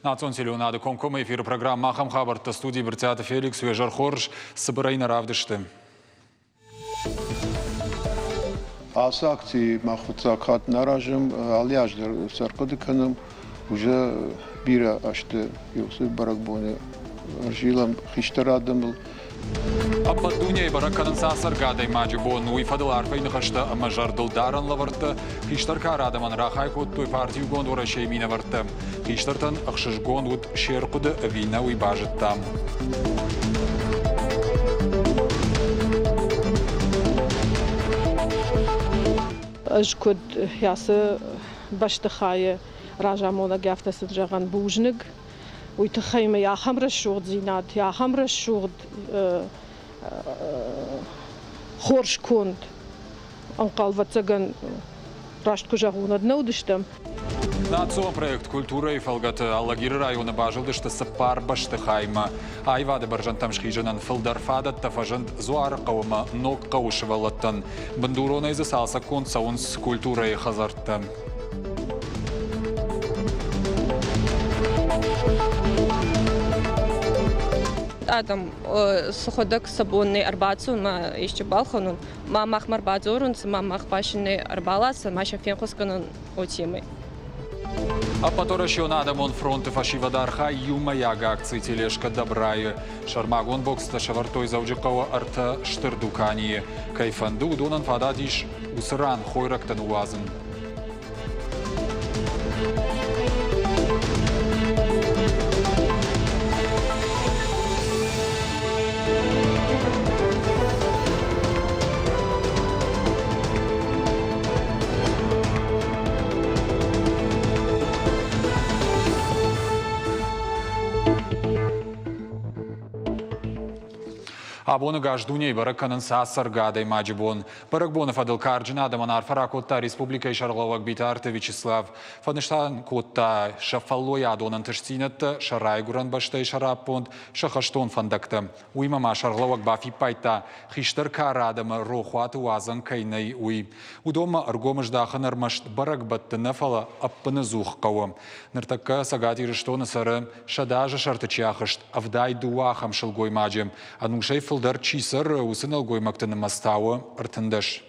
Национ Селеонады Комком эфир программа Махам Хабарта студии Бертеата Феликс Вежар Хорш Сабарайна Равдышты. Акции махуцакат наражим алияждер саркодыканым уже бира ашты юсуф баракбоны аржилам хиштарадым был. Абба дуния бараканын сасар гадай маджибон уйфадыл арфайны хашта мажардыл даран лаварты хиштарка радаман рахай куттой партию гондора шеймина варты хиштартан ахшыш гондут шеркуды вина уйбажыттам. أشكد ياسر باشتخاية راجع مولا جافتا سجغان بوجنق ويتخيم يا خمر الشغد زينات يا خمر الشغد خورش كوند أنقال واتسجن راشت كجاهونا دنودشتم. Национ проект культуры и фалгаты Аллагиры районы бажылды, что сапар баштыхайма. Айвады баржантам шхижанан филдарфадат тафажант зуар қауыма ног қауышывалаттан. Бандурона изы салса кон саунс культуры и хазарттан. Адам суходак сабонный арбацун ма еще балханун ма махмар базорун ма махпашный арбалас ма шафенхусканун отимы. А поторощен Адамон фронты фашивадарха юма яга акции тележка добрая. Шармагон бокста шавартой завджикова арта штырдукании. Кайфанду донан фададиш усран хойрактан уазын. Абоны гаждуней бараканын сасар гадай маджибон. Баракбонов Адыл Карджин Адаман Арфара Котта Республика Шарловак Битарта Вячеслав. Фадныштан Котта Шафаллой Адонан Тышсинетта Шарайгуран Баштай Шарапонд Шахаштон Фандакта. Уймама Шарловак Бафи Пайта Хиштар Карадама Рохуат Уазан Кайнай Уй. Удома Аргомаш Дахан Армашт Баракбатта Нафала Аппана Зух Кауам. Нартака Сагати Рештона Сара Шадажа Шартачахашт Авдай Дуахам Шалгой Маджим. Анушей Филдар Чисар усынал гоймактыны мастауы артындыш.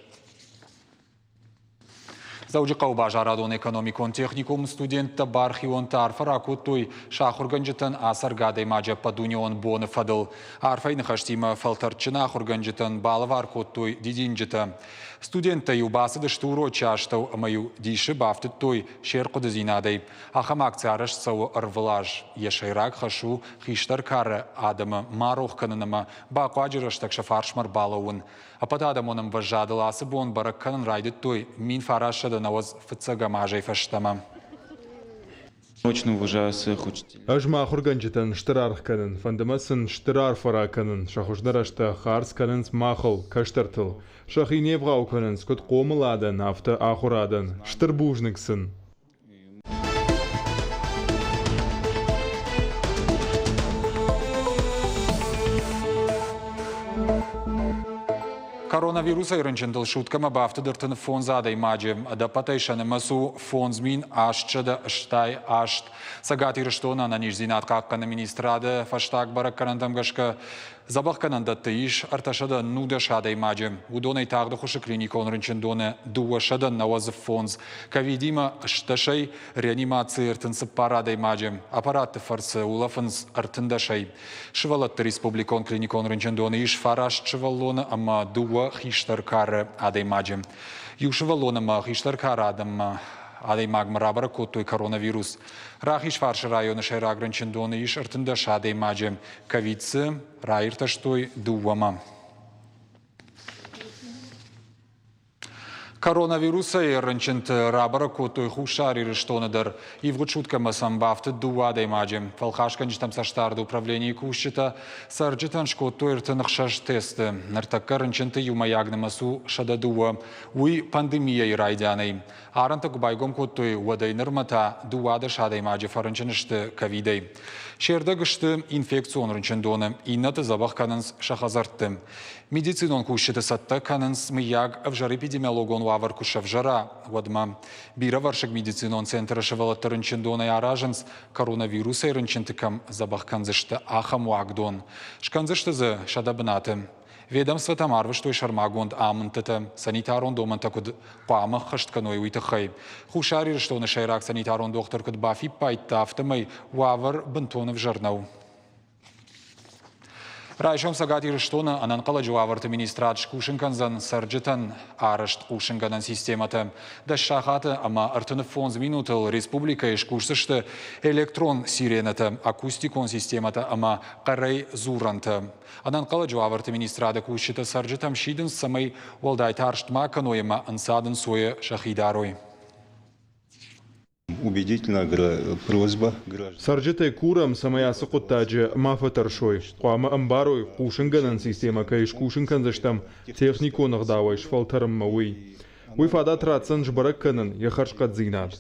Заужы қаубаж арадон экономикон техникум студентті бархион тарфар акуттой шахурганжытын асар гадай маджа падунион боны фадыл. Арфайны хаштима фалтарчына хурганжытын балыва аркуттой дидинжыты. Студентті юбасы дыштуро чаштау маю диші бафты той шерқуды зинадай. Ахам акциярыш сауы ырвылаж. Ешайрак хашу хиштар кары адымы марух канынымы бақуаджырыштак шафаршмар балауын. Апат адамоным важадыласы бон барак канын райды той мин фарашады навоз фыцага мажай фаштама. Очень уважаю своих учителей. Ажма хурганчитан штырарх канын, фандамасын штырар фара канын, шахуждарашта харс канын махал каштартыл. Шахиневгау канын, скот комыладан, авто ахурадан, штырбужниксын. Коронавируса ирынчындыл шуткама бафты дыртын фон задай маджем. Адапатайшаны масу фон змин ашчада штай ашт. Сагат ирыштона на нижзинат какканы министрады фаштак барак карантамгашка. Забах канандатты иш арташада нуда шадай маджем. Удонай тағды хушы клиникон рынчындоны дуа шада навазы фонз. Ковидима шташай реанимации артынсы парадай маджем. Аппаратты фарсы улафынс артындашай. Шывалатты республикон клиникон рынчындоны иш фараш чываллоны ама дуа хиштар кары адай маджем. Юшываллоны ма хиштар кары адам адай магмарабара коттой коронавирус. Рахиш фаршы районы шайра гранчындоны иш артында шадай маджем. Ковидцы райырташтой дуама. Коронавируса и ранчент рабара котой хушари рештонадар и в шутка масамбафты дуадай маджем. Фалхашканч там саштарды управление кущита сарджитан шкотой ртанахшаш тесты. Нартака ранченты юмаягны масу шададуа. Уй пандемия и райдяной. Аранта губайгом котой уадай нырмата дуада шадай маджи фаранченышты ковидой. Шердагышты инфекцион ранчендоны иннаты забах кананс шахазартты. Медицинон кущита сатта кананс мияг авжар эпидемиологон вавар кушавжара, вадма бира варшик медицинон центра шевалаттарын чиндона яражынс коронавирус айрынчинтикам забахканзышты ахам вагдон. Шканзыштызы шадабынаты. Ведомство тамарвы, что и шармагонд амынтыты, санитарон доманта куд памах хаштканой уйтахай. Хушари, что на шайрак санитарон доктор куд бафи пайта автомай вавар бентонов жарнау. Райшом сагати рештона ананкала жуаварты министрат шкушинканзан сарджитан арашт кушинганан системата. Дашахата ама артыны фонз минутыл республика ишкушсышты электрон сирената акустикон системата ама карай зуранта. Ананкала жуаварты министрада кушита сарджитам шидын самай валдайтаршт маканоема ансадын суе шахидарой. Убедительная просьба граждан. Сарджитай курам самая сокоттаджи мафатаршой. Қуама амбарой кушинганан система каиш кушинканзаштам технику нагдавайш фалтарам мауи. Уйфада трацан жбаракканан яхаршкат зинат.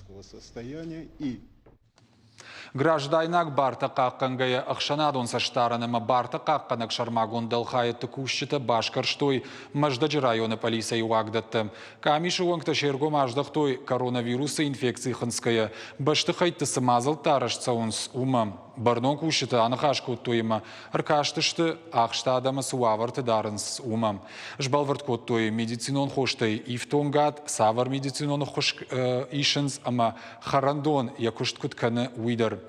Граждайнак барта қаққангая ақшанадон саштаранама барта қаққанак шармагон далхайытты кушчыта башкарштой маждаджы районы полисей уагдатты. Камиші оңкта шерго маждақтой коронавирусы инфекции хынская башты қайтты сымазыл тарашца онс ума. Бардон кушчыта анықашку оттойыма аркаштышты ақшта адамы суаварты дарынс ума. Жбалвард коттой медицинон хоштай ифтонгат савар медицинон хош ишынс ама харандон якушт кутканы уидар.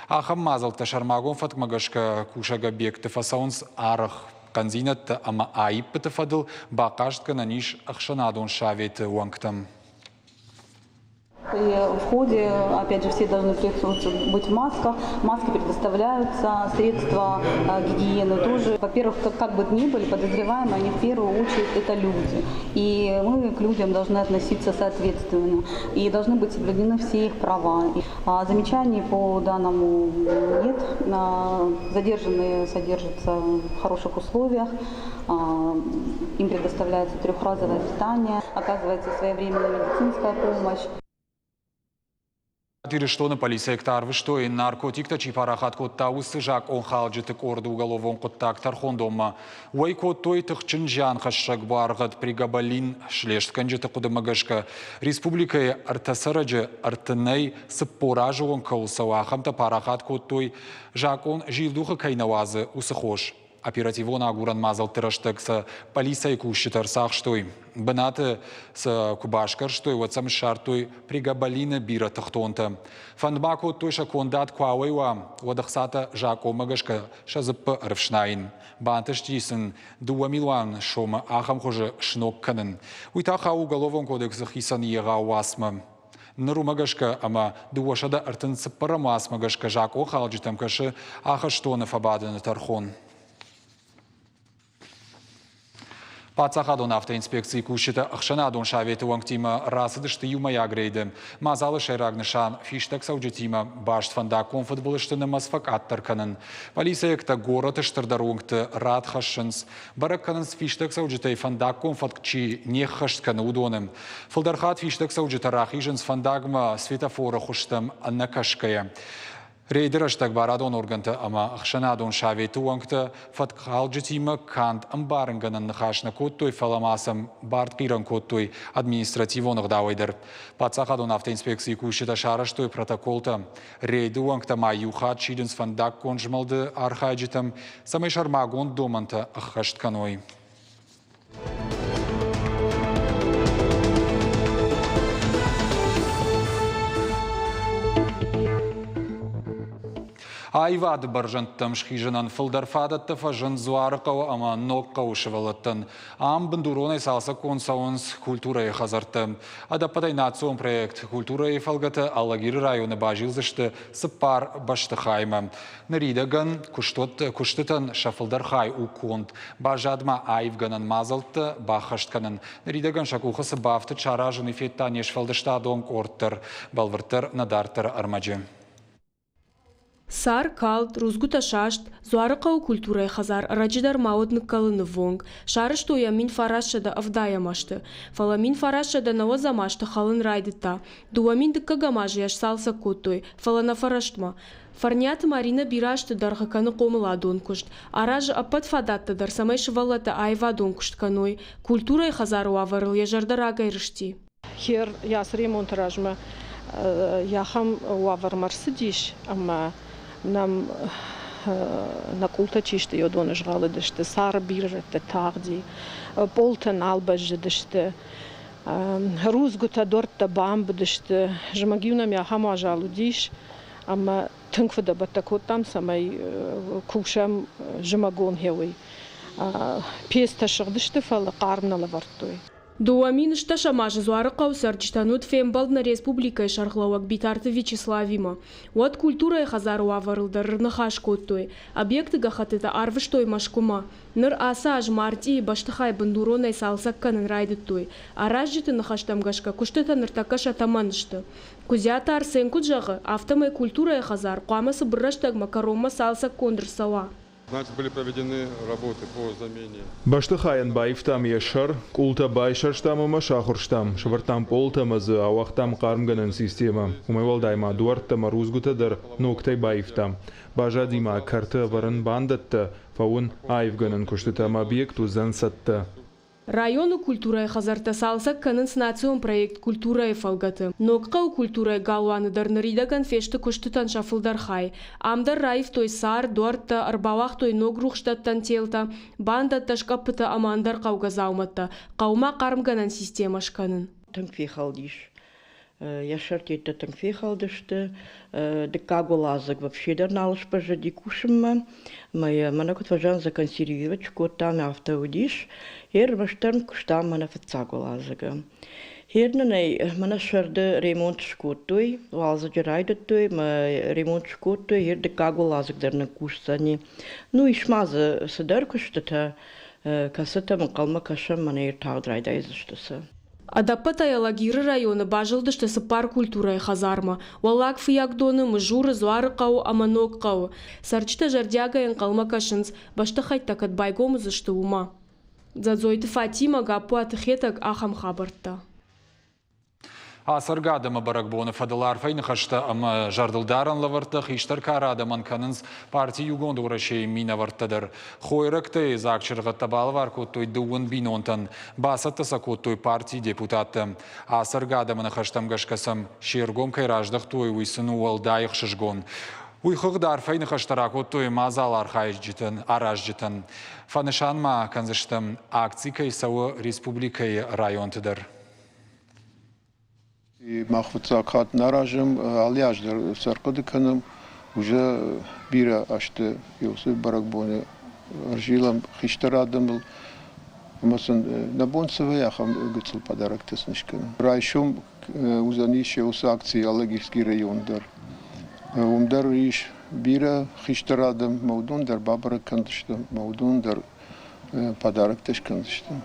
Ахам мазалта шармагон фатмагашка кушага бекты фасаунс арах канзинатта ама айыппыты фадыл бақашт ниш ахшанадон шаветы уангтам. И в ходе, опять же, все должны быть в масках. Маски предоставляются, средства гигиены тоже. Во-первых, как бы ни были подозреваемые, они в первую очередь это люди. И мы к людям должны относиться соответственно. И должны быть соблюдены все их права. Замечаний по данному нет. Задержанные содержатся в хороших условиях. Им предоставляется трехразовое питание, оказывается своевременная медицинская помощь. Тирештона полиция ктарвы, что и наркотик-то чипарахат котта усыжак он халджиты корду уголовон коттак тархондома. Уай коттой тахчинжан хашшак баргат пригабалин шлештканджиты кудамагашка. Республика артасараджи артынай сыппоражуон каусауахамта парахат коттой жак он жилдуха кайнавазы усыхош. Оперативон агуран мазал тыраштык с полицией кушчитар сахштой. Банаты с кубашкарштой, вот сам шартой пригабалина бира тахтонта. Фандбако той шакондат куауэйва, водахсата жако магашка шазып рвшнайн. Банташтисен дуамилуан шома ахам хоже шнокканен. Уйтаха уголовон кодекс хисан ега уасма. Нарумагашка, ама дуашада артын цыппарамас магашка жако халджитам каши аха штона фабаден тархон. Пацахадон автоинспекции кушита ахшанадон шаветы уангтима расыдышты юмая грейды. Мазалы шайрагнышан фиштак сауджетима башт фанда конфутболыштыны масфак аттарканын. Полиция кта город иштардарунгты рад хашшынс. Баракканынс фиштак сауджетай фанда конфат чи не хаштканы удоным. Фалдархат фиштак сауджета рахижынс фандагма светофора хуштам накашкая. Рейдер аштак барадон органта ама ахшанадон шаветы уангты фаткалджетима кант амбарынганын нахашна коттой фаламасам бартқиран коттой административон агдавайдыр. Пацахадон автоинспекции кушита шараштой протоколта. Рейды уангта майюхат шиденс фандак конжмалды архайджитам самай шармагон доманта ахаштканой. Айвады баржанттам шхижанан фылдарфадатты фажын зуарықау ама ноққау шывалаттын. Ам бындуронай салса консауынс культурай хазарты. Адападай национ проект культурай фалгаты Аллагиры районы бажилзышты сыппар башты хайма. Наридаган куштытын шафылдархай уконт. Бажадма айвганан мазалты бахаштканын. Наридаган шакухасы бафты чаражын эфеттан ешфалдыштадон корттыр. Балвыртыр надартыр армаджи. Сар, калт, рузгута шашт, зуарықау культурай хазар, раджидар маудны калыны вонг, шарышты уямин фарашада авдаямашты, фаламин фарашада навозамашты халын райдыта, дуамин дыккагамажы яш салса коттой, фалана фараштма. Фарнят Марина бирашты дархаканы комыла донкушт, аражы аппат фадатты дар самай шывалата айва донкушт каной, культурай хазару аварыл яжардар агайрышти. хер яс ремонт ражма яхам уавар марсидиш, ама нам на култа чиште йодоны жгалы дышты, сар биржетте тагди, полтен албажы дышты, рузгута дорта бамб дышты, жмагивнам яхам ажалу диш, ама тынквада батакотам самай кушам жмагон хевой. Песта шгдышты фалы қармна лавартой. Дуамин шташа мажы зуары қаусар чтанут фембалдна республика шархлауак битарты Вячеславима. Уат культура хазар уаварылдар рнахаш коттой. Объекты гахатыта арвыштой машкума. Ныр аса аж марти баштыхай бандуронай салсак канын райдыттой. Аражжыты нахаштам гашка куштыта ныртакаша таманышты. Кузята арсен куджағы автомай культура хазар қуамасы бұрраштаг макарома салсак кондырсава. Значит, были проведены работы по замене. Баштыхайын байыфтам ешар, култа байшарштамыма шахурштам, швартам полтамазы ауақтам қармганын система. Умайвалдайма дуарттама рузгутадар ноктай байыфтам. Бажадима карты варын бандатты, фаун айвганын куштытам объекту зансатты. Району культурай хазарта салсак канын национ проект культурай фалгаты. Ноккау культурай галуаны дарныридаган фешті күштітан шафылдар хай. Амдар райф той сар, дуарта, арбавақ той ногрухштаттан телта, банда ташкапыта амандар қауға зауматта. Қаума қарымганан система шканын. Тыңфихалдиш. Яшар тетта тыңфихалдышты. Декагу лазак вообще дарналыш пожади кушымма. Моя манакут важан законсервировать котами автоудиш. Хер баштарн куштам мана фацагу лазага. Хернанай мана шарды ремонт шкоттой, лазаджи райдаттой, ремонт шкоттой, хер декагу лазак дарна кушсани. Ну и шмаза садар куштата, касата мақалма кашам мана ер тағдрайда изыштысы. Адаппата ялагиры районы бажылдышты сыпар культурай хазарма. Валак фиякдоны мыжуры зуары қау аманок қау. Сарчыта жардягайын қалма кашынц, башты хайттакат байгомызышты ума. Задзойты Фатима гапу атыхетак ахам хабартта. Асыргадымы баракбоны фадылар файнықашты ама жардылдарын лавыртық иштар карадыман канынс партия югонды урашей мина варттадыр. Хойрыкты закчырғытта балвар коттой дуын бинонтан басатты сакоттой партия депутаты. Асыргадымыны хаштам гашкасым шергом кайраждық той уйсыну уалдайық шышгон. Уйхығдар файнықаштара коттой мазалар хайжжитын, аражжитын. Фанышанма канзыштым акцикай сауы республикай районтыдыр. Махвуцакат наражым алияждыр саркоды каным уже бира ашты Йосиф Баракбоны аржилам хиштарадым был. Масын набонцева яхам гыцл подарок теснишкан. Райшум узанище ус акции Алагирский райондар. Умдар иш бира хиштарадым маудундар бабарак кандыштым, маудундар подарок тешкандыштым.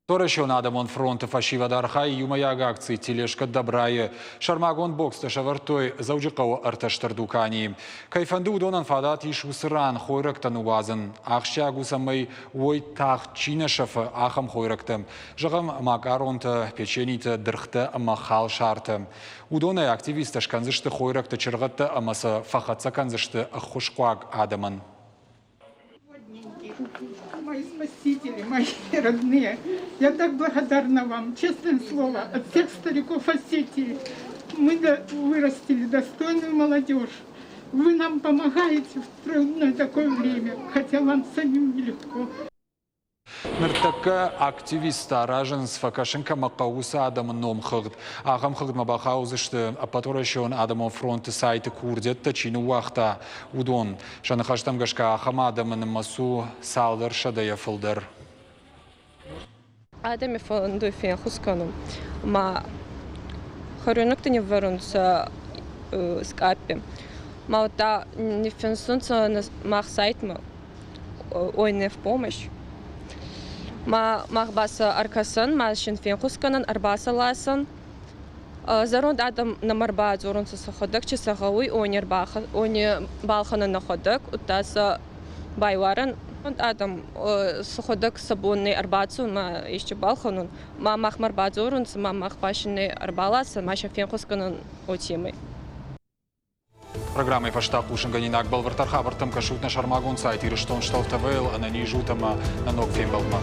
Торещон адамон фронты фашива дархай юмаяга акции телешка добрае. Шармагон бокс ташавартой заужикау арташтардукани. Кайфанду удонан фадат иш усыран хойрактан уазын. Ахшагу самай ой тах чинашафа ахам хойрактам. Жагам макаронта печенита дырхта махал шарта. Удонай активиста шканзышты хойракта чыргатта амаса фахатса канзышты хушкуаг адаман. Мои спасители, мои родные, я так благодарна вам, честное слово, от всех стариков Осетии. Мы вырастили достойную молодежь. Вы нам помогаете в трудное такое время, хотя вам самим нелегко. Ныртака активиста ражен с Факашенко Макауса Адам Номхагд. Ахам Хагд Мабахаузышты, а поторощен Адамон фронты сайты Курдетта чину уахта удон. Шанахаштам гашка Ахам Адамын масу салдар шадая фылдар. Адами фонду фен хускану. Ма харюнакты не варунса скапи. Ма вот та не фенсунца на мах сайт ма ой не в помощь. Махбаса аркасын, машин фен хусканын, арбаса ласын. Зарон адам намарба зорунса саходык, чесагауй, они балханы находык, утаса байварын. Адам саходык сабунный арбацу, ма еще балханун, махмарба зорунса, махбашины арбаласы, маша фен хусканын отимы. Программой фаштаб Ушанганинак Балвартар Хабартам Кашут на Шармагун сайт и Рештон Шталтавейл, а на ней жутама на ног фембалма.